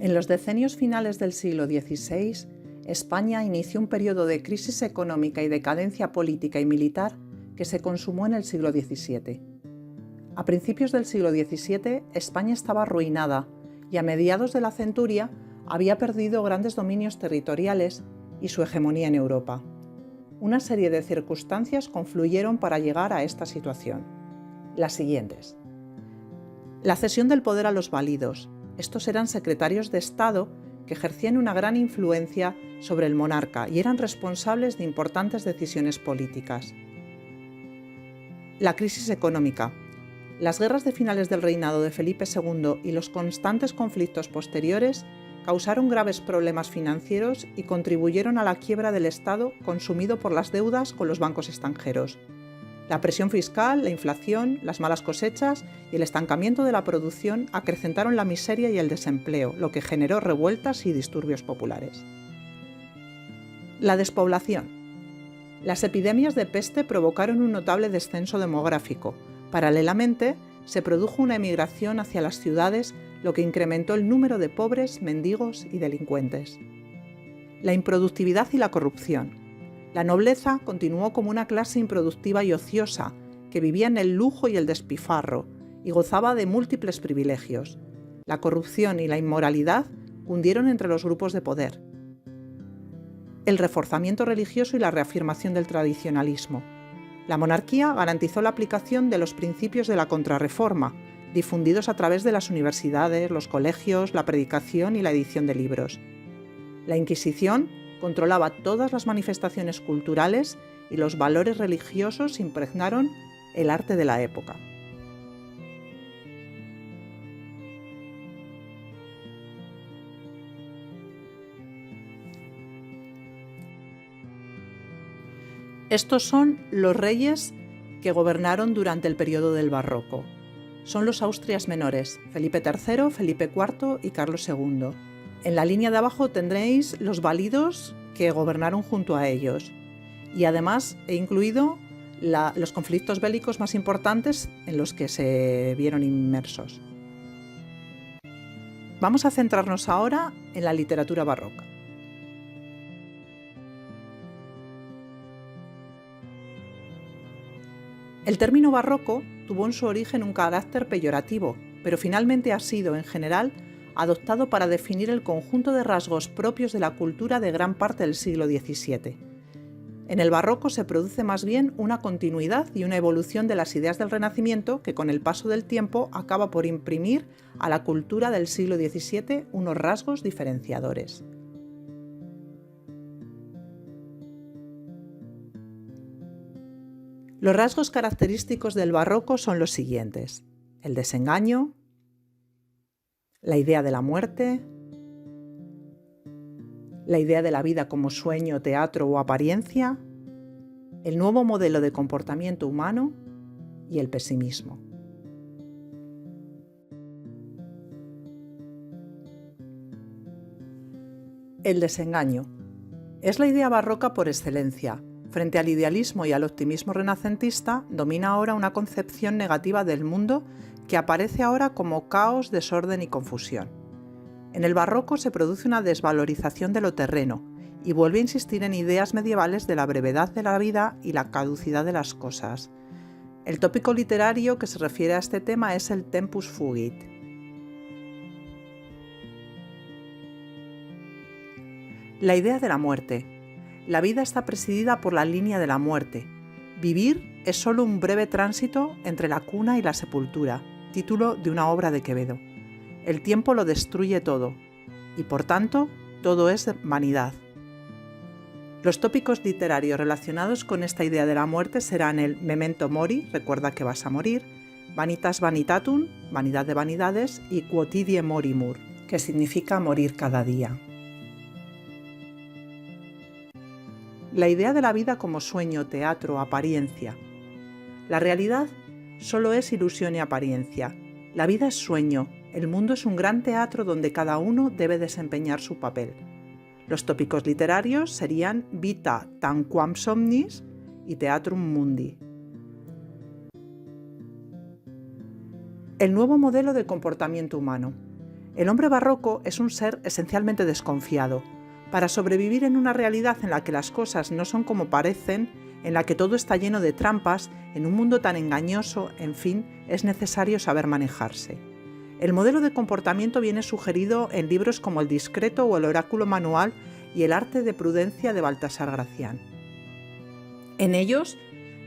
En los decenios finales del siglo XVI, España inició un periodo de crisis económica y decadencia política y militar que se consumó en el siglo XVII. A principios del siglo XVII, España estaba arruinada y a mediados de la centuria había perdido grandes dominios territoriales y su hegemonía en Europa. Una serie de circunstancias confluyeron para llegar a esta situación. Las siguientes. La cesión del poder a los válidos. Estos eran secretarios de Estado que ejercían una gran influencia sobre el monarca y eran responsables de importantes decisiones políticas. La crisis económica. Las guerras de finales del reinado de Felipe II y los constantes conflictos posteriores causaron graves problemas financieros y contribuyeron a la quiebra del Estado consumido por las deudas con los bancos extranjeros. La presión fiscal, la inflación, las malas cosechas y el estancamiento de la producción acrecentaron la miseria y el desempleo, lo que generó revueltas y disturbios populares. La despoblación. Las epidemias de peste provocaron un notable descenso demográfico. Paralelamente, se produjo una emigración hacia las ciudades, lo que incrementó el número de pobres, mendigos y delincuentes. La improductividad y la corrupción. La nobleza continuó como una clase improductiva y ociosa, que vivía en el lujo y el despilfarro, y gozaba de múltiples privilegios. La corrupción y la inmoralidad cundieron entre los grupos de poder. El reforzamiento religioso y la reafirmación del tradicionalismo. La monarquía garantizó la aplicación de los principios de la Contrarreforma, difundidos a través de las universidades, los colegios, la predicación y la edición de libros. La Inquisición controlaba todas las manifestaciones culturales y los valores religiosos impregnaron el arte de la época. Estos son los reyes que gobernaron durante el periodo del Barroco. Son los Austrias menores, Felipe III, Felipe IV y Carlos II. En la línea de abajo tendréis los válidos que gobernaron junto a ellos. Y además he incluido los conflictos bélicos más importantes en los que se vieron inmersos. Vamos a centrarnos ahora en la literatura barroca. El término barroco tuvo en su origen un carácter peyorativo, pero finalmente ha sido, en general, adoptado para definir el conjunto de rasgos propios de la cultura de gran parte del siglo XVII. En el barroco se produce más bien una continuidad y una evolución de las ideas del Renacimiento que con el paso del tiempo acaba por imprimir a la cultura del siglo XVII unos rasgos diferenciadores. Los rasgos característicos del barroco son los siguientes: el desengaño, la idea de la muerte, la idea de la vida como sueño, teatro o apariencia, el nuevo modelo de comportamiento humano y el pesimismo. El desengaño es la idea barroca por excelencia. Frente al idealismo y al optimismo renacentista, domina ahora una concepción negativa del mundo que aparece ahora como caos, desorden y confusión. En el barroco se produce una desvalorización de lo terreno y vuelve a insistir en ideas medievales de la brevedad de la vida y la caducidad de las cosas. El tópico literario que se refiere a este tema es el tempus fugit. La idea de la muerte. La vida está presidida por la línea de la muerte. Vivir es solo un breve tránsito entre la cuna y la sepultura, título de una obra de Quevedo. El tiempo lo destruye todo, y por tanto, todo es vanidad. Los tópicos literarios relacionados con esta idea de la muerte serán el memento mori, recuerda que vas a morir, vanitas vanitatum, vanidad de vanidades, y quotidie morimur, que significa morir cada día. La idea de la vida como sueño, teatro, apariencia. La realidad solo es ilusión y apariencia. La vida es sueño, el mundo es un gran teatro donde cada uno debe desempeñar su papel. Los tópicos literarios serían vita tanquam somnis y teatrum mundi. El nuevo modelo de comportamiento humano. El hombre barroco es un ser esencialmente desconfiado. Para sobrevivir en una realidad en la que las cosas no son como parecen, en la que todo está lleno de trampas, en un mundo tan engañoso, en fin, es necesario saber manejarse. El modelo de comportamiento viene sugerido en libros como El Discreto o El Oráculo Manual y El Arte de Prudencia de Baltasar Gracián. En ellos,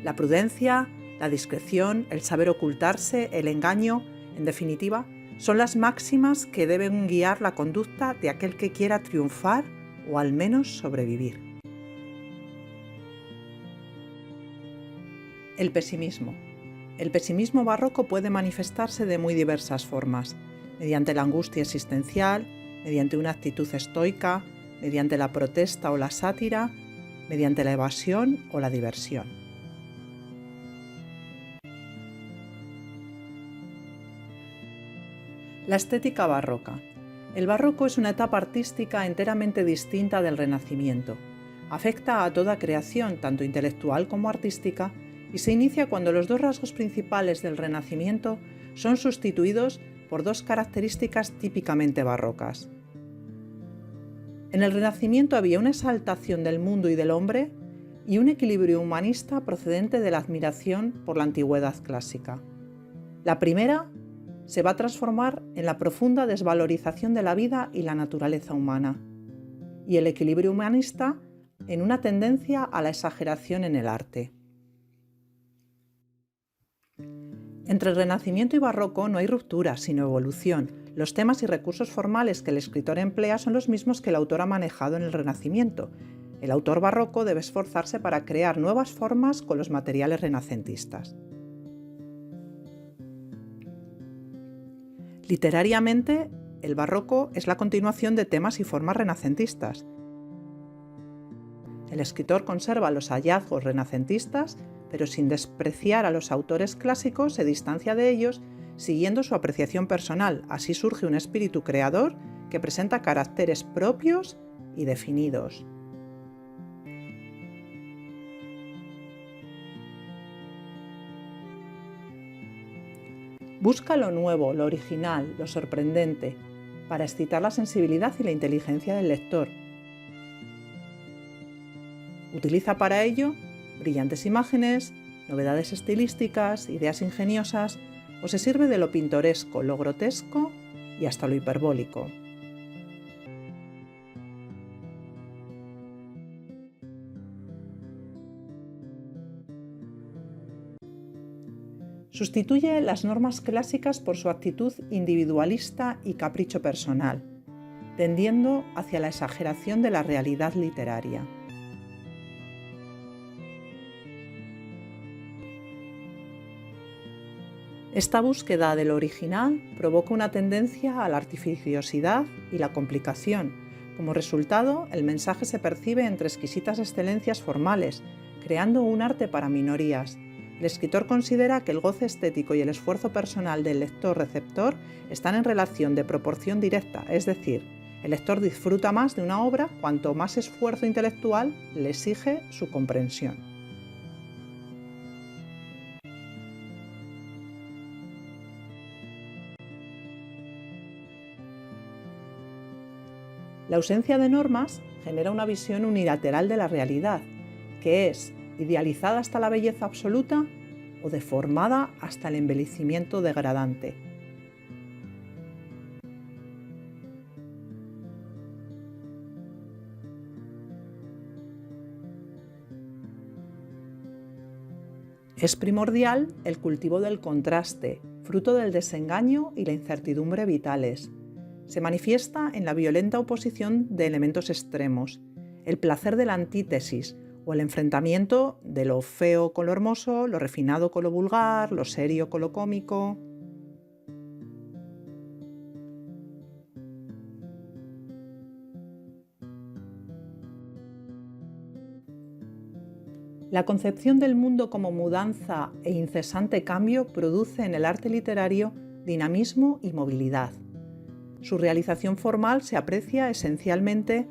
la prudencia, la discreción, el saber ocultarse, el engaño, en definitiva, son las máximas que deben guiar la conducta de aquel que quiera triunfar o al menos sobrevivir. El pesimismo. El pesimismo barroco puede manifestarse de muy diversas formas, mediante la angustia existencial, mediante una actitud estoica, mediante la protesta o la sátira, mediante la evasión o la diversión. La estética barroca. El barroco es una etapa artística enteramente distinta del Renacimiento. Afecta a toda creación, tanto intelectual como artística, y se inicia cuando los dos rasgos principales del Renacimiento son sustituidos por dos características típicamente barrocas. En el Renacimiento había una exaltación del mundo y del hombre y un equilibrio humanista procedente de la admiración por la antigüedad clásica. La primera se va a transformar en la profunda desvalorización de la vida y la naturaleza humana, y el equilibrio humanista en una tendencia a la exageración en el arte. Entre el Renacimiento y Barroco no hay ruptura, sino evolución. Los temas y recursos formales que el escritor emplea son los mismos que el autor ha manejado en el Renacimiento. El autor barroco debe esforzarse para crear nuevas formas con los materiales renacentistas. Literariamente, el barroco es la continuación de temas y formas renacentistas. El escritor conserva los hallazgos renacentistas, pero sin despreciar a los autores clásicos, se distancia de ellos, siguiendo su apreciación personal. Así surge un espíritu creador que presenta caracteres propios y definidos. Busca lo nuevo, lo original, lo sorprendente, para excitar la sensibilidad y la inteligencia del lector. Utiliza para ello brillantes imágenes, novedades estilísticas, ideas ingeniosas, o se sirve de lo pintoresco, lo grotesco y hasta lo hiperbólico. Sustituye las normas clásicas por su actitud individualista y capricho personal, tendiendo hacia la exageración de la realidad literaria. Esta búsqueda de lo original provoca una tendencia a la artificiosidad y la complicación. Como resultado, el mensaje se percibe entre exquisitas excelencias formales, creando un arte para minorías. El escritor considera que el goce estético y el esfuerzo personal del lector-receptor están en relación de proporción directa, es decir, el lector disfruta más de una obra cuanto más esfuerzo intelectual le exige su comprensión. La ausencia de normas genera una visión unilateral de la realidad, que es idealizada hasta la belleza absoluta o deformada hasta el embellecimiento degradante. Es primordial el cultivo del contraste, fruto del desengaño y la incertidumbre vitales. Se manifiesta en la violenta oposición de elementos extremos, el placer de la antítesis o el enfrentamiento de lo feo con lo hermoso, lo refinado con lo vulgar, lo serio con lo cómico. La concepción del mundo como mudanza e incesante cambio produce en el arte literario dinamismo y movilidad. Su realización formal se aprecia esencialmente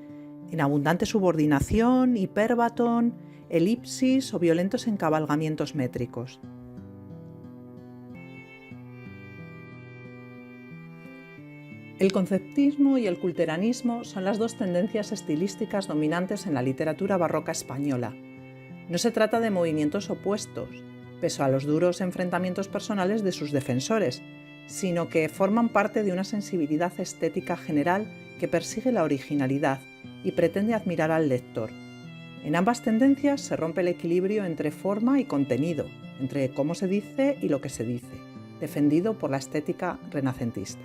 en abundante subordinación, hipérbatón, elipsis o violentos encabalgamientos métricos. El conceptismo y el culteranismo son las dos tendencias estilísticas dominantes en la literatura barroca española. No se trata de movimientos opuestos, pese a los duros enfrentamientos personales de sus defensores, sino que forman parte de una sensibilidad estética general que persigue la originalidad y pretende admirar al lector. En ambas tendencias se rompe el equilibrio entre forma y contenido, entre cómo se dice y lo que se dice, defendido por la estética renacentista.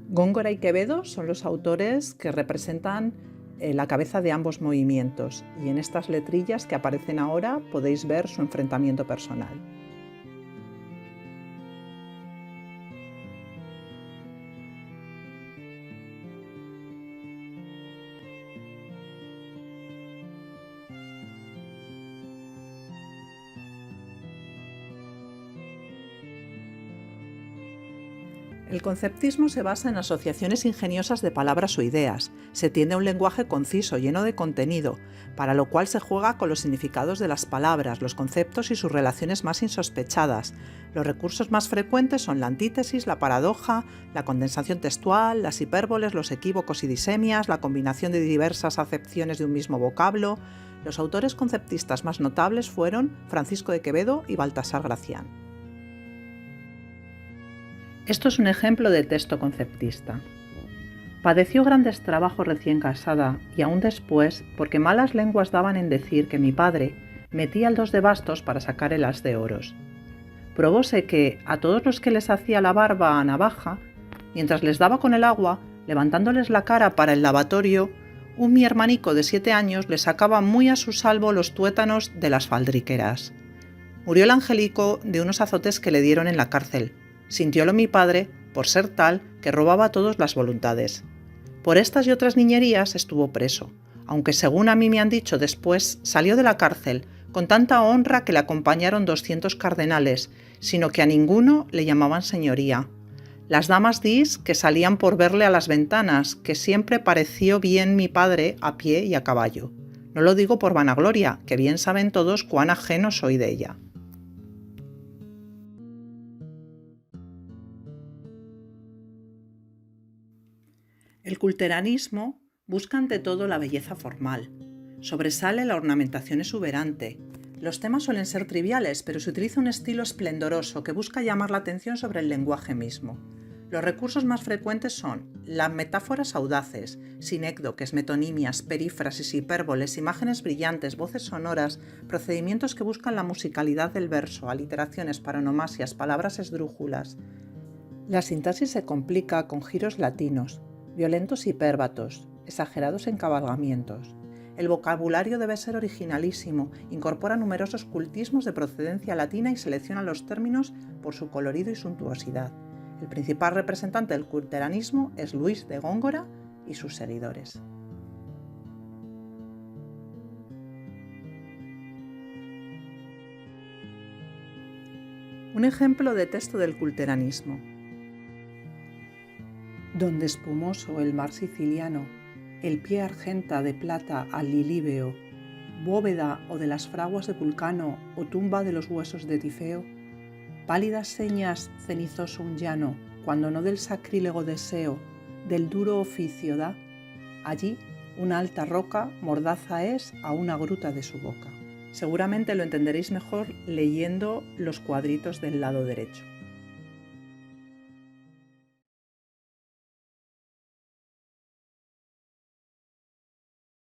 Góngora y Quevedo son los autores que representan la cabeza de ambos movimientos, y en estas letrillas que aparecen ahora podéis ver su enfrentamiento personal. El conceptismo se basa en asociaciones ingeniosas de palabras o ideas. Se tiende a un lenguaje conciso, lleno de contenido, para lo cual se juega con los significados de las palabras, los conceptos y sus relaciones más insospechadas. Los recursos más frecuentes son la antítesis, la paradoja, la condensación textual, las hipérboles, los equívocos y disemias, la combinación de diversas acepciones de un mismo vocablo. Los autores conceptistas más notables fueron Francisco de Quevedo y Baltasar Gracián. Esto es un ejemplo de texto conceptista. Padeció grandes trabajos recién casada y aún después, porque malas lenguas daban en decir que mi padre metía el 2 de bastos para sacar el as de oros. Probóse que a todos los que les hacía la barba a navaja, mientras les daba con el agua, levantándoles la cara para el lavatorio, un mi hermanico de 7 años le sacaba muy a su salvo los tuétanos de las faldriqueras. Murió el angelico de unos azotes que le dieron en la cárcel. Sintiólo mi padre, por ser tal, que robaba a todos las voluntades. Por estas y otras niñerías estuvo preso, aunque según a mí me han dicho después, salió de la cárcel con tanta honra que le acompañaron 200 cardenales, sino que a ninguno le llamaban señoría. Las damas dis que salían por verle a las ventanas, que siempre pareció bien mi padre a pie y a caballo. No lo digo por vanagloria, que bien saben todos cuán ajeno soy de ella. El culteranismo busca ante todo la belleza formal. Sobresale la ornamentación exuberante. Los temas suelen ser triviales, pero se utiliza un estilo esplendoroso que busca llamar la atención sobre el lenguaje mismo. Los recursos más frecuentes son las metáforas audaces, sinécdoques, metonimias, perífrasis, hipérboles, imágenes brillantes, voces sonoras, procedimientos que buscan la musicalidad del verso, aliteraciones, paronomasias, palabras esdrújulas. La sintaxis se complica con giros latinos, violentos hipérbatos, exagerados encabalgamientos. El vocabulario debe ser originalísimo, incorpora numerosos cultismos de procedencia latina y selecciona los términos por su colorido y suntuosidad. El principal representante del culteranismo es Luis de Góngora y sus seguidores. Un ejemplo de texto del culteranismo. Donde espumoso el mar siciliano, el pie argenta de plata al Lilíbeo, bóveda o de las fraguas de Vulcano o tumba de los huesos de Tifeo, pálidas señas cenizoso un llano, cuando no del sacrílego deseo, del duro oficio da, allí una alta roca mordaza es a una gruta de su boca. Seguramente lo entenderéis mejor leyendo los cuadritos del lado derecho.